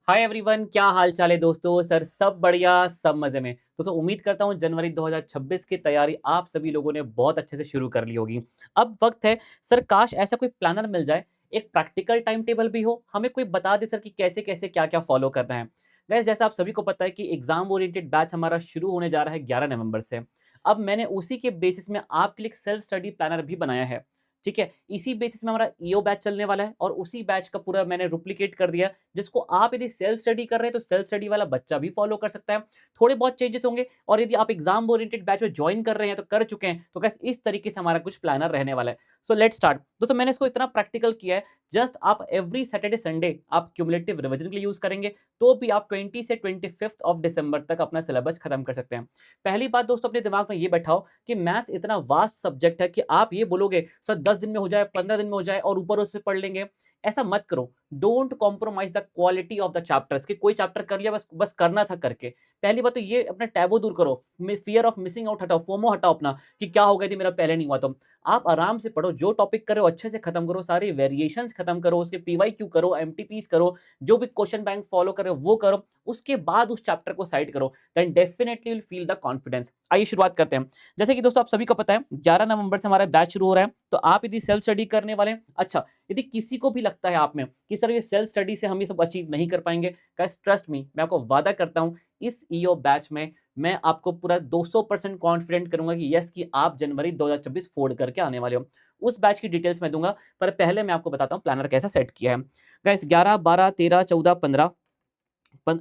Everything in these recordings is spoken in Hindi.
हाय एवरीवन, क्या हाल चाल है दोस्तों। सर सब बढ़िया, सब मजे में। दोस्तों उम्मीद करता हूँ जनवरी 2026 की तैयारी आप सभी लोगों ने बहुत अच्छे से शुरू कर ली होगी। अब वक्त है सर, काश ऐसा कोई प्लानर मिल जाए, एक प्रैक्टिकल टाइम टेबल भी हो, हमें कोई बता दे सर कि कैसे कैसे क्या क्या फॉलो करना है। गैस जैसा आप सभी को पता है कि एग्जाम ओरिएंटेड बैच हमारा शुरू होने जा रहा है 11 नवंबर से। अब मैंने उसी के बेसिस में आपके लिए एक सेल्फ स्टडी प्लानर भी बनाया है। ठीक है, इसी बेसिस में हमारा ईओ बैच चलने वाला है और उसी बैच का पूरा मैंने डुप्लीकेट कर दिया, जिसको आप यदि सेल्फ स्टडी कर रहे हैं तो सेल्फ स्टडी वाला बच्चा भी फॉलो कर सकता है। थोड़े बहुत चेंजेस होंगे, और यदि आप एग्जाम ओरिएंटेड बैच में ज्वाइन कर रहे हैं तो कर चुके हैं, तो कैसे इस तरीके से हमारा कुछ प्लानर रहने वाला है। So let's start. दोस्तों मैंने इसको इतना प्रैक्टिकल किया है, जस्ट आप एवरी सैटरडे संडे आप क्यूमुलेटिव रिवीजन के लिए यूज करेंगे तो भी आप 20 से 25 दिसंबर तक अपना सिलेबस खत्म कर सकते हैं। पहली बात दोस्तों, अपने दिमाग में ये बैठाओ कि मैथ्स इतना वास्ट सब्जेक्ट है कि आप ये बोलोगे सर 10 दिन में हो जाए, 15 दिन में हो जाए और ऊपर उससे पढ़ लेंगे। ऐसा मत करो। Don't compromise the quality of the chapters कि कोई चैप्टर कर लिया, बस बस करना था करके। पहली बात तो ये अपना टैबू दूर करो, फियर ऑफ मिसिंग आउट हटाओ, फोमो हटाओ अपना कि क्या हो गया थी मेरा पहले नहीं हुआ। तो आप आराम से पढ़ो, जो टॉपिक कर रहे हो अच्छे से खत्म करो, सारी वेरिएशंस खत्म करो, उसके पीवाईक्यू करो, एमटीपीस करो, जो भी क्वेश्चन बैंक फॉलो कर रहे हो वो करो। उसके बाद उस चैप्टर को साइड करो, then definitely will feel the confidence. आइए शुरुआत करते हैं। जैसे कि दोस्तों आप सभी को पता है 11 नवंबर से हमारा बैच शुरू हो रहा है, तो आप यदि सेल्फ स्टडी करने वाले हैं, अच्छा, यदि किसी को भी लगता है आप में कि सर ये सेल्फ स्टडी से हम ये सब अचीव नहीं कर पाएंगे, गाइस ट्रस्ट मी, मैं आपको वादा करता हूं इस ईओ बैच में मैं आपको पूरा 200% कॉन्फिडेंट करूंगा कि यस कि आप जनवरी 2026 फोड़ करके आने वाले हो। उस बैच की डिटेल्स मैं दूंगा, पर पहले मैं आपको बताता हूं प्लानर कैसा सेट किया है। गाइस 11 12 13 14 15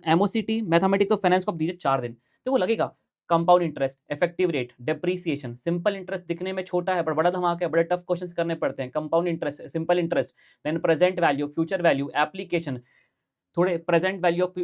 एमओसीटी मैथमेटिक्स और फाइनेंस को आप दीजिए 4 दिन, तो वो लगेगा compound interest, effective rate, depreciation, simple interest दिखने में छोटा है पर बड़ा धमाका है, बड़े टफ क्वेश्चंस करने पड़ते हैं। Compound interest, simple interest, then present value, future value, application, थोड़े present value of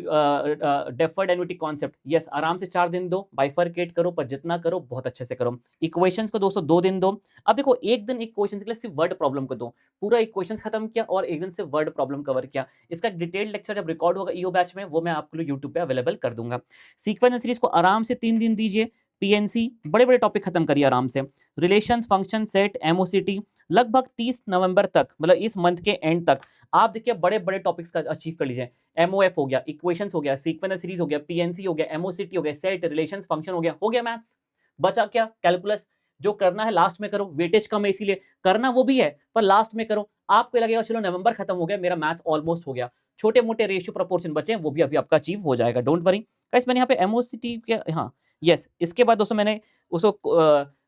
deferred annuity concept. Yes, आराम से 4 दिन दो, बाइफरकेट करो, पर जितना करो बहुत अच्छे से करो। इक्वेशंस को दोस्तों 2 दिन दो। अब देखो एक दिन इक्वेशन के लिए सिर्फ वर्ड प्रॉब्लम को दो, पूरा इक्वेशंस खत्म किया और एक दिन से वर्ड प्रॉब्लम कवर किया। इसका डिटेल लेक्चर जब रिकॉर्ड होगा ईओ बैच में, वो मैं आपके लिए यूट्यूब पे अवेलेबल कर दूंगा। सीक्वेंस सीरीज को आराम से 3 दिन दीजिए। पीएनसी बड़े बड़े टॉपिक खत्म करिए आराम से। रिलेशंस, फंक्शन सेट, एमओसीटी लगभग 30 नवंबर तक, मतलब इस मंथ के एंड तक आप देखिए बड़े बड़े टॉपिक्स का अचीव कर लीजिए। एमओएफ हो गया, इक्वेशंस हो गया, सीक्वेंस सीरीज हो गया, पीएनसी हो गया, एमओसीटी हो गया, सेट, रिलेशंस, फंक्शन हो गया मैथ्स। बचा क्या? कैलकुलस। जो करना है लास्ट में करो, वेटेज कम है इसीलिए करना वो भी है, पर लास्ट में करो। आपको लगेगा चलो नवंबर खत्म हो गया, मेरा मैथ्स ऑलमोस्ट हो गया। छोटे मोटे रेशियो प्रोपोर्शन बचे हैं, वो भी अभी आपका अचीव हो जाएगा, डोंट वरी। गाइस मैंने यहाँ पे एमओसीटी के, हाँ यस, इसके बाद दोस्तों मैंने उसको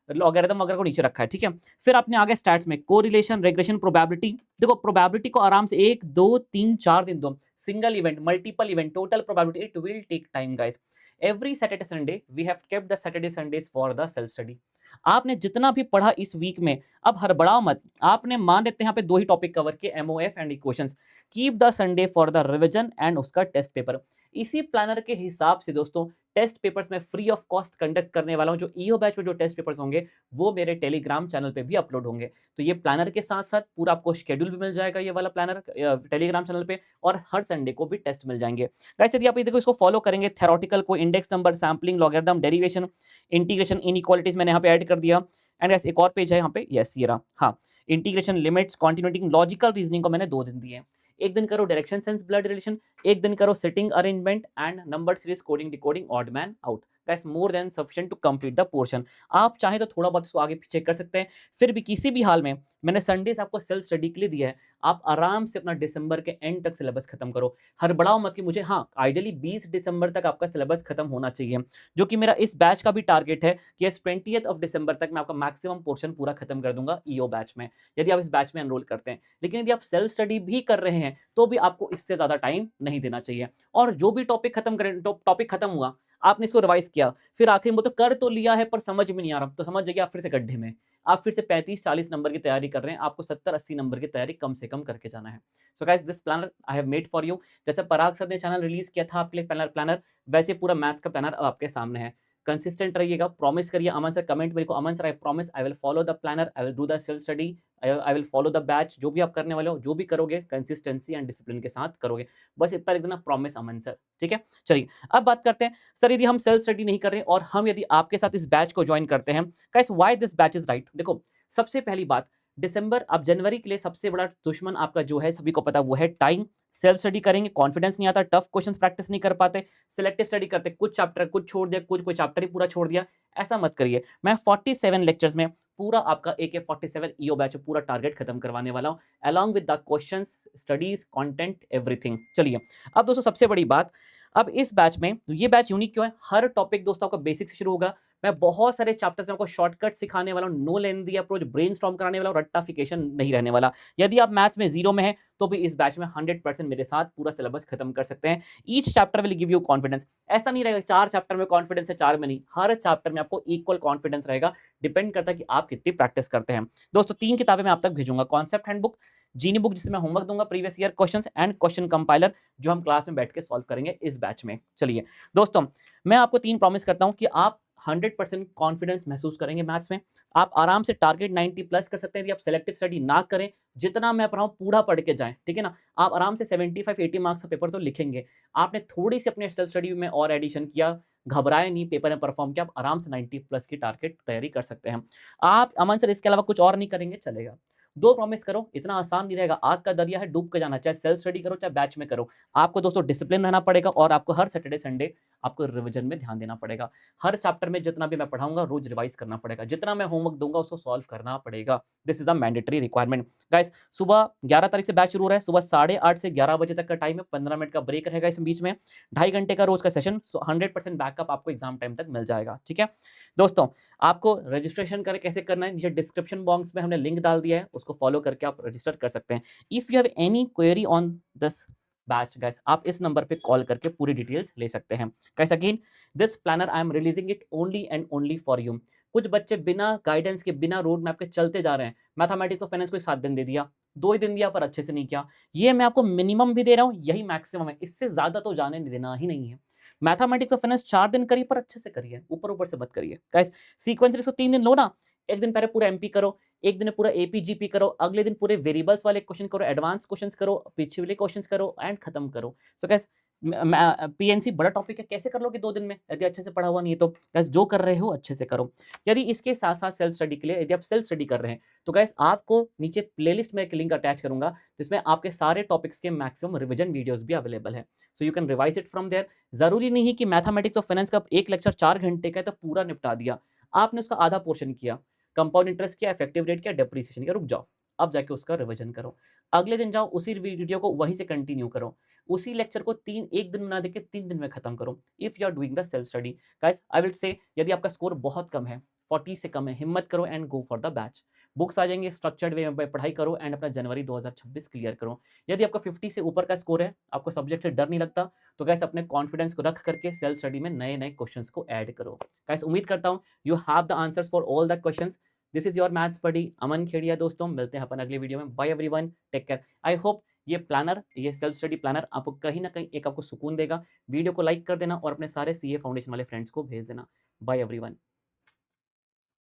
लॉगरिथम वगैरह को नीचे रखा है, ठीक है। फिर आपने आगे स्टैट्स में कोरिलेशन, रेग्रेशन, प्रोबेबिलिटी। देखो प्रोबेबिलिटी को आराम से 1 2 3 4 दिन दो, single event, multiple event, total probability, it will take time guys. Every Saturday Sunday we have kept the Saturday Sundays for the self study. आपने जितना भी पढ़ा इस वीक में, अब हड़बड़ाओ मत। आपने मान लेते हैं यहाँ पे 2 ही टॉपिक कवर किए, MOF and equations. Keep the Sunday for the revision and उसका टेस्ट पेपर। इसी प्लानर के हिसाब से दोस्तों टेस्ट पेपर्स में फ्री ऑफ कॉस्ट कंडक्ट करने वाला हूं। जो ईओ बैच में जो टेस्ट पेपर्स होंगे वो मेरे टेलीग्राम चैनल पे भी अपलोड होंगे। तो ये प्लानर के साथ साथ पूरा आपको शेड्यूल भी मिल जाएगा, ये वाला प्लानर टेलीग्राम चैनल पे, और हर संडे को भी टेस्ट मिल जाएंगे। गाइस यदि आप ये देखो इसको फॉलो करेंगे, थेरोटिकल को index number, sampling, logarithm, derivation, integration, inequalities मैंने यहाँ पे ऐड कर दिया। एंड गाइस एक और पेज है यहाँ पे, यस ये रहा, हाँ, integration, limits, continuity, logical reasoning को मैंने 2 दिन दिए। एक दिन करो डायरेक्शन सेंस ब्लड रिलेशन, एक दिन करो sitting arrangement and number series, coding decoding, odd man out. That's more than sufficient to complete the portion. आप चाहें तो थोड़ा बहुत इसको आगे पीछे कर सकते हैं, फिर भी किसी भी हाल में मैंने संडेज आपको सेल्फ स्टडी के लिए दिया है। आप आराम से अपना दिसंबर के एंड तक सिलेबस खत्म करो, हड़बड़ाओ मत कि मुझे, हाँ आइडियली 20 दिसंबर तक आपका सिलेबस खत्म होना चाहिए, जो कि मेरा इस बैच का भी टारगेट है कि इस 20 दिसंबर तक मैं आपका मैक्सिमम पोर्शन पूरा खत्म कर दूंगा ईओ बैच में, यदि आप इस बैच में एनरोल करते हैं। लेकिन यदि आप सेल्फ स्टडी भी कर रहे हैं तो भी आपको इससे ज्यादा टाइम नहीं देना चाहिए। और जो भी टॉपिक खत्म करें, टॉपिक खत्म हुआ, आपने इसको रिवाइज किया, फिर आखिर में तो कर तो लिया है पर समझ में नहीं आ रहा, तो समझ जाइए आप फिर से गड्ढे में। आप फिर से 35-40 नंबर की तैयारी कर रहे हैं, आपको 70-80 नंबर की तैयारी कम से कम करके जाना है। So guys this planner I have made for you. जैसे पराग सर ने चैनल रिलीज किया था आपके लिए प्लानर, वैसे पूरा मैथ्स का प्लानर अब आपके सामने है। कंसिस्टेंट रहिएगा, प्रॉमिस करिए अमन सर, कमेंट मेरे को, Aman sir I promise I will follow the planner, I will do the self study, I will follow the batch. जो भी आप करने वाले हो, जो भी करोगे कंसिस्टेंसी एंड डिसिप्लिन के साथ करोगे, बस इतना लिख देना, प्रॉमिस अमन सर, ठीक है। चलिए अब बात करते हैं सर, यदि हम सेल्फ स्टडी नहीं कर रहे और हम यदि आपके साथ इस बैच को ज्वाइन करते हैं, guys why this batch is right. देखो सबसे पहली बात, दिसंबर अब जनवरी के लिए सबसे बड़ा दुश्मन आपका जो है सभी को पता है वो है टाइम। सेल्फ स्टडी करेंगे, कॉन्फिडेंस नहीं आता, टफ क्वेश्चंस प्रैक्टिस नहीं कर पाते, सिलेक्टिव स्टडी करते, कुछ चैप्टर कुछ छोड़ दिया, कुछ कोई चैप्टर ही पूरा छोड़ दिया, ऐसा मत करिए। मैं 47 लेक्चर्स में पूरा आपका AK-47 ईओ बैच पूरा टारगेट खत्म करवाने वाला हूँ, along with the questions, studies, content, everything. चलिए, अब दोस्तों सबसे बड़ी बात, अब इस बैच में ये बैच यूनिक क्यों है? हर टॉपिक दोस्तों आपका बेसिक से शुरू होगा। मैं बहुत सारे चैप्टर्स में आपको शॉर्टकट सिखाने वाला हूँ, नो लेंथी अप्रोच, ब्रेनस्टॉर्म कराने वाला हूँ, रट्टाफिकेशन नहीं रहने वाला। यदि आप मैथ्स में 0 में हैं, तो भी इस बैच में 100% मेरे साथ पूरा सिलेबस खत्म कर सकते हैं। Each chapter will give you confidence. ऐसा नहीं रहेगा 4 चैप्टर में कॉन्फिडेंस है, 4 में नहीं। हर चैप्टर में आपको इक्वल कॉन्फिडेंस रहेगा, डिपेंड करता है कि आप कितनी प्रैक्टिस करते हैं। दोस्तों 3 किताबें मैं आप तक भेजूँगा, कॉन्सेप्ट हैंडबुक, जीनी बुक जिसमें मैं होमवर्क दूँगा, previous year questions and question compiler जो हम क्लास में बैठ के सॉल्व करेंगे इस बैच में। चलिए, दोस्तों मैं आपको 3 प्रॉमिस करता हूँ कि आप 100% कॉन्फिडेंस महसूस करेंगे मैथ्स में। आप आराम से टारगेट 90 प्लस कर सकते हैं यदि आप सेलेक्टिव स्टडी ना करें, जितना मैं पढ़ाऊँ पूरा पढ़ के जाएँ, ठीक है ना? आप आराम से 75-80 मार्क्स का पेपर तो लिखेंगे। आपने थोड़ी-सी अपने सेल्फ स्टडी में और एडिशन किया, घबराए नहीं, पेपर में परफॉर्म किया, आप आराम से 90 प्लस की टारगेट तैयारी कर सकते हैं। आप अमन सर इसके अलावा कुछ और नहीं करेंगे, चलेगा। 2 प्रॉमिस करो, इतना आसान नहीं रहेगा, आग का दरिया है, डूब के जाना, चाहे सेल्फ स्टडी करो, चाहे बैच में करो। आपको दोस्तों डिसिप्लिन रहना पड़ेगा और आपको हर सैटरडे, संडे आपको रिवीजन में ध्यान देना पड़ेगा। हर चैप्टर में जितना भी मैं पढ़ाऊँगा, रोज़ रिवाइज़ करना पड़ेगा। जितना मैं होमवर्क दूँगा, उसको सॉल्व करना पड़ेगा। This is the mandatory requirement. Guys, सुबह 11 तारीख से बैच शुरू हो रहा है, सुबह 8:30 से 11 बजे तक का टाइम है, 15 मिनट का ब्रेक रहेगा इस बीच में, 2.5 घंटे का रोज़ का सेशन, सो 100% बैकअप आपको एग्ज़ाम टाइम तक मिल जाएगा, ठीक है? दोस्तों, आपको रजिस्ट्रेशन कैसे करना है, नीचे डिस्क्रिप्शन बॉक्स में हमने लिंक डाल दिया है, उसको फॉलो करके आप रजिस्टर कर सकते हैं। If you have any query on this batch guys, आप इस नंबर पे कॉल करके पूरी डिटेल्स ले सकते हैं। Guys again, this planner I am releasing it only and only for you. कुछ बच्चे बिना गाइडेंस के, बिना रोड मैप के चलते जा रहे हैं। मैथमेटिक्स और फाइनेंस को 7 दिन दे दिया, 2 ही दिन दिया पर अच्छे से नहीं किया। ये मैं आपको मिनिमम भी दे रहा हूँ, यही मैक्सिमम है, इससे ज़्यादा तो जाने देना ही नहीं है। मैथमेटिक्स और फाइनेंस 4 दिन करिए पर अच्छे से करिए, ऊपर-ऊपर से मत करिए। गाइस, सीक्वेंसली इसको 3 दिन लो ना, 1 दिन पहले पूरा एमपी करो, 1 दिन पूरा एपी-जीपी करो, अगले दिन पूरे वेरिएबल्स वाले क्वेश्चन करो, एडवांस क्वेश्चन्स करो, पीछे वाले क्वेश्चन्स करो एंड खत्म करो। सो गाइस, पीएनसी बड़ा टॉपिक है, कैसे कर लोगे 2 दिन में यदि अच्छे से पढ़ा हुआ नहीं है तो? गाइस, जो कर रहे हो अच्छे से करो। यदि इसके साथ-साथ सेल्फ स्टडी के लिए यदि आप सेल्फ स्टडी कर रहे हैं, तो गाइस आपको नीचे प्लेलिस्ट में एक लिंक अटैच करूँगा, जिसमें आपके सारे टॉपिक्स के मैक्सिमम रिवीजन वीडियोज़ भी अवेलेबल है। So you can revise it from there. ज़रूरी नहीं है कि मैथमेटिक्स और फाइनेंस का एक लेक्चर 4 घंटे का है तो पूरा निपटा दिया। आपने उसका आधा पोर्शन किया, कंपाउंड इंटरेस्ट किया, इफेक्टिव रेट किया, डेप्रिसिएशन किया, रुक जाओ। अब जाके उसका रिवीजन करो। अगले दिन जाओ, उसी वीडियो को वहीं से कंटिन्यू करो। उसी लेक्चर को 1 दिन में ना देके 3 दिन में खत्म करो। If you are doing the self study, guys I will say यदि आपका स्कोर बहुत कम है, 40 से कम है, हिम्मत करो and go for the batch. Books आ जाएँगे, स्ट्रक्चर्ड वे में पढ़ाई करो एंड अपना जनवरी 2026 क्लियर करो। यदि आपका 50 से ऊपर का स्कोर है, आपको सब्जेक्ट से डर नहीं लगता, तो गाइस अपने कॉन्फिडेंस को रख करके सेल्फ स्टडी में नए-नए क्वेश्चंस को ऐड करो। गाइस उम्मीद करता हूँ you have the answers for all the questions. This is your maths buddy Aman Khedia दोस्तों, मिलते हैं अपन अगले वीडियो में। Bye everyone, take care. I hope ये प्लानर, ये सेल्फ स्टडी प्लानर आपको कहीं न कहीं एक आपको सुकून देगा। वीडियो को लाइक कर देना और अपने सारे सीए फाउंडेशन वाले फ्रेंड्स को भेज देना। Bye everyone.